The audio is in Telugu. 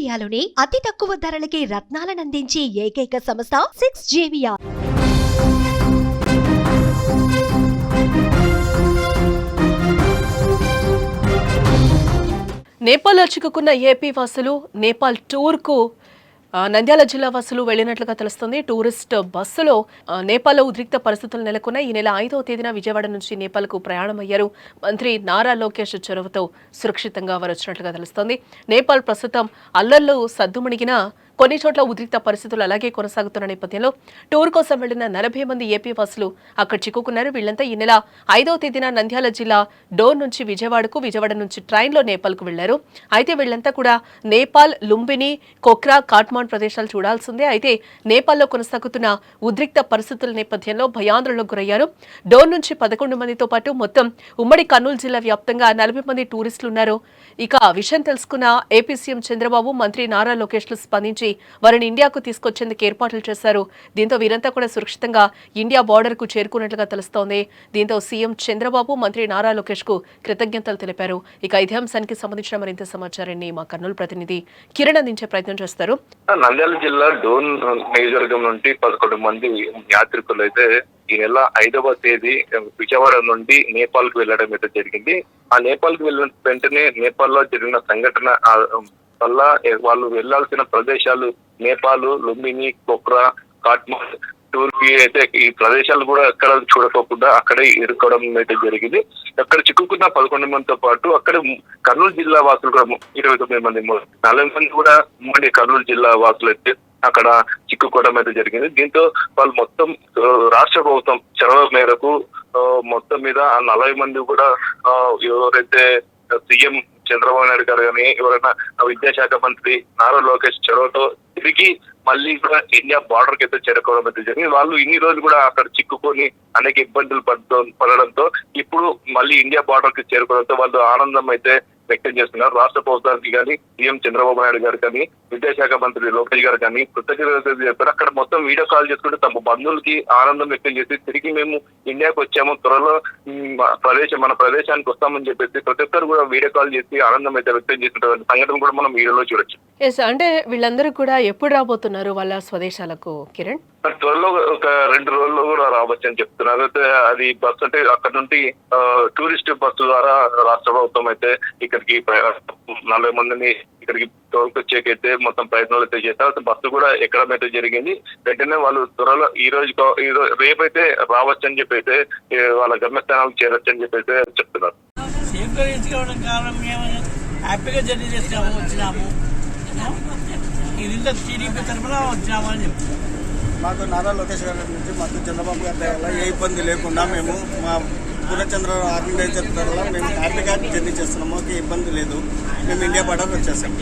ఇండియాలోనే అతి తక్కువ ధరలకి రత్నాలనందించే ఏకైక సంస్థ 6JVR. నేపాల్లో చిక్కుకున్న ఏపీ వాసులు నేపాల్ టూర్కు నంద్యాల జిల్లా వాసులు వెళ్లినట్లుగా తెలుస్తుంది. టూరిస్ట్ బస్సులో నేపాల్లో ఉద్రిక్త పరిస్థితులు నెలకొన్న ఈ నెల 5వ తేదీన విజయవాడ నుంచి నేపాల్కు ప్రయాణమయ్యారు. మంత్రి నారా లోకేష్ చొరవతో సురక్షితంగా వారు వచ్చినట్లుగా తెలుస్తోంది. నేపాల్ ప్రస్తుతం అల్లర్లు సద్దుమణిగిన కొన్ని చోట్ల ఉద్రిక్త పరిస్థితులు అలాగే కొనసాగుతున్న నేపథ్యంలో టూర్ కోసం వెళ్లిన 40 మంది ఏపీ వాసులు అక్కడ చిక్కుకున్నారు. వీళ్లంతా ఈ నెల 5వ తేదీన నంద్యాల జిల్లా డోర్ నుంచి విజయవాడ నుంచి ట్రైన్లో నేపాల్కు వెళ్లారు. అయితే వీళ్లంతా కూడా నేపాల్, లుంబిని, కొక్రా, కాట్మాండ్ ప్రదేశాలు చూడాల్సిందే. అయితే నేపాల్లో కొనసాగుతున్న ఉద్రిక్త పరిస్థితుల నేపథ్యంలో భయాందోళనకు గురయ్యారు. డోర్ నుంచి 11 మందితో పాటు మొత్తం ఉమ్మడి కర్నూలు జిల్లా వ్యాప్తంగా 40 మంది టూరిస్టులు ఉన్నారు. ఇక విషయం తెలుసుకున్న ఏపీ సీఎం చంద్రబాబు, మంత్రి నారా లోకేష్లు స్పందించి వారిని ఇండియాకు తీసుకొచ్చేందుకు ఏర్పాట్లు చేశారు. దీంతో వీరంతా కూడా సురక్షితంగా ఇండియా బార్డర్ కు చేరుకున్నట్లుగా తెలుస్తోంది. దీంతో సీఎం చంద్రబాబు, మంత్రి నారా లోకేష్ కు కృతజ్ఞతలు తెలిపారు. ఇక ఇదే అంశానికి సంబంధించిన మరింత సమాచారాన్ని మా కర్నూలు ప్రతినిధి కిరణ్ అందించే ప్రయత్నం చేస్తారు. నంద్యాల జిల్లా డోన్ నియోజకవర్గం నుండి 11 మంది యాత్రికులు అయితే ఈ నెల 5వ తేదీ విజయవాడ నుండి నేపాల్ కు వెళ్లడం అయితే జరిగింది. ఆ నేపాల్ కు వెళ్ళిన వెంటనే నేపాల్ లో జరిగిన సంఘటన వల్ల వాళ్ళు వెళ్లాల్సిన ప్రదేశాలు నేపాల్, లుంబిని, కొక్రా, కాట్మాండ్ టూర్కి అయితే ఈ ప్రదేశాలు కూడా ఎక్కడ చూడకోకుండా అక్కడే ఇరుకోవడం అయితే జరిగింది. అక్కడ చిక్కుకున్న 11 మందితో పాటు అక్కడ కర్నూలు జిల్లా వాసులు కూడా 29 మంది, 40 మంది కూడా ఉమ్మడి కర్నూలు జిల్లా వాసులు అయితే అక్కడ చిక్కుకోవడం అయితే జరిగింది. దీంతో వాళ్ళు మొత్తం రాష్ట్ర ప్రభుత్వం చొరవ మేరకు మొత్తం మీద 40 మంది కూడా ఎవరైతే సీఎం చంద్రబాబు నాయుడు గారు కానీ ఎవరైనా విద్యాశాఖ మంత్రి నారా లోకేష్ చొరవతో తిరిగి మళ్ళీ కూడా ఇండియా బార్డర్ కి అయితే చేరుకోవడం అయితే జరిగింది. వాళ్ళు ఇన్ని రోజులు కూడా అక్కడ చిక్కుకొని అనేక ఇబ్బందులు పడడంతో ఇప్పుడు మళ్ళీ ఇండియా బార్డర్ కి చేరుకోవడంతో వాళ్ళు ఆనందం అయితే వ్యక్తం చేస్తున్నారు. రాష్ట్ర ప్రభుత్వానికి కానీ సీఎం చంద్రబాబు నాయుడు గారు కానీ విద్యాశాఖ మంత్రి లోకేష్ గారు కానీ కృతజ్ఞతలు చెప్పారు. అక్కడ మొత్తం వీడియో కాల్ చేసుకుంటూ తమ బంధువులకి ఆనందం వ్యక్తం చేసి తిరిగి మేము ఇండియాకి వచ్చాము, త్వరలో మన ప్రదేశానికి వస్తామని చెప్పేసి ప్రతి ఒక్కరు కూడా వీడియో కాల్ చేసి ఆనందం అయితే వ్యక్తం చేస్తున్న సంఘటన కూడా మనం వీడియోలో చూడొచ్చు. అంటే వీళ్ళందరూ కూడా ఎప్పుడు రాబోతున్నారు వాళ్ళ స్వదేశాలకు కిరణ్? త్వరలో ఒక 2 రోజుల్లో కూడా రావచ్చు అని చెప్తున్నారు. అయితే అది బస్సు అంటే అక్కడ నుండి టూరిస్ట్ బస్సు ద్వారా రాష్ట్ర ప్రభుత్వం అయితే ఇక్కడికి 40 మందిని ఇక్కడికి తోలుకొచ్చేకైతే మొత్తం ప్రయత్నాలు అయితే చేస్తారు. బస్సు కూడా ఎక్కడం అయితే జరిగింది. వెంటనే వాళ్ళు త్వరలో ఈ రోజు రేపైతే రావచ్చు అని చెప్పి అయితే వాళ్ళ గమ్యస్థానాలకు చేరొచ్చు అని చెప్పి అయితే చెప్తున్నారు. హ్యాపీగా జర్నీ వచ్చినాము ఇది టీడీపీ తరఫున వచ్చినామని చెప్పి మాకు నారా లోకేష్ గారి నుంచి మాకు చంద్రబాబు గారి వల్ల ఏ ఇబ్బంది లేకుండా మేము మా పూర్ణచంద్ర ఆర్గనైజర్ వల్ల మేము హ్యాపీగా జర్నీ చేస్తున్నాము. మాకు ఇబ్బంది లేదు. మేము ఇండియా బార్డర్ వచ్చేసాము.